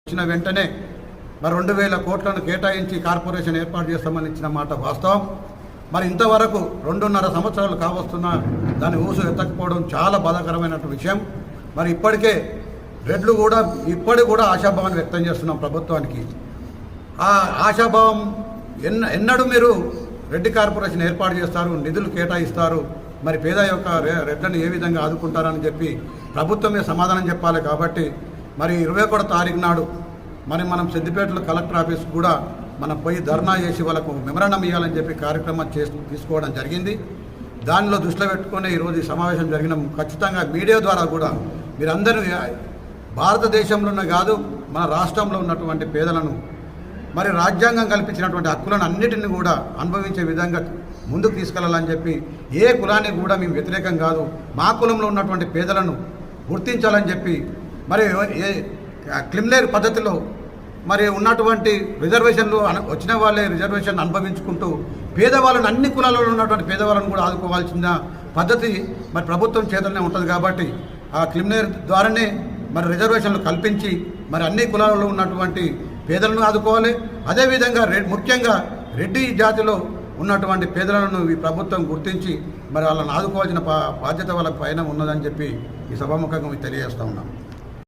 ఇచ్చిన వెంటనే మరి 2000 కోట్లను కేటాయించి కార్పొరేషన్ ఏర్పాటు చేస్తామని ఇచ్చిన మాట వాస్తవం. మరి ఇంతవరకు 2.5 సంవత్సరాలు కావస్తున్నా దాని ఊసు ఎత్తకపోవడం చాలా బాధాకరమైనటువంటి విషయం. మరి ఇప్పటికే రెడ్లు కూడా కూడా ఆశాభావాన్ని వ్యక్తం చేస్తున్నాం ప్రభుత్వానికి. ఆ ఆశాభావం ఎన్నడూ మీరు రెడ్డి కార్పొరేషన్ ఏర్పాటు చేస్తారు, నిధులు కేటాయిస్తారు, మరి పేద యొక్క రెడ్లను ఏ విధంగా ఆదుకుంటారని చెప్పి ప్రభుత్వమే సమాధానం చెప్పాలి. కాబట్టి మరి 21 తారీఖు నాడు మరి మనం సిద్దిపేటలో కలెక్టర్ ఆఫీస్ కూడా మనం పోయి ధర్నా చేసి వాళ్ళకు మెమరాండం ఇవ్వాలని చెప్పి కార్యక్రమం తీసుకోవడం జరిగింది. దానిలో దృష్టిలో పెట్టుకుని ఈరోజు ఈ సమావేశం జరిగిన ఖచ్చితంగా మీడియా ద్వారా కూడా మీరందరూ భారతదేశంలోనే కాదు మన రాష్ట్రంలో ఉన్నటువంటి పేదలను మరి రాజ్యాంగం కల్పించినటువంటి హక్కులను అన్నిటిని కూడా అనుభవించే విధంగా ముందుకు తీసుకెళ్లాలని చెప్పి ఏ కులానికి కూడా మేము వ్యతిరేకం కాదు, మా కులంలో ఉన్నటువంటి పేదలను గుర్తించాలని చెప్పి మరి క్రిమినల్ పద్ధతిలో మరి ఉన్నటువంటి రిజర్వేషన్లు వచ్చిన వాళ్ళే రిజర్వేషన్ అనుభవించుకుంటూ పేదవాళ్ళను అన్ని కులాలలో ఉన్నటువంటి పేదవాళ్ళను కూడా ఆదుకోవాల్సిన పద్ధతి మరి ప్రభుత్వం చేతనే ఉంటుంది. కాబట్టి ఆ క్రిమినల్ ద్వారానే మరి రిజర్వేషన్లు కల్పించి మరి అన్ని కులాలలో ఉన్నటువంటి పేదలను ఆదుకోవాలి. అదేవిధంగా ముఖ్యంగా రెడ్డి జాతిలో ఉన్నటువంటి పేదలను ఈ ప్రభుత్వం గుర్తించి మరి వాళ్ళని ఆదుకోవాల్సిన బాధ్యత వాళ్ళ పైన ఉన్నదని చెప్పి ఈ సభాముఖంగా తెలియజేస్తూ ఉన్నాం.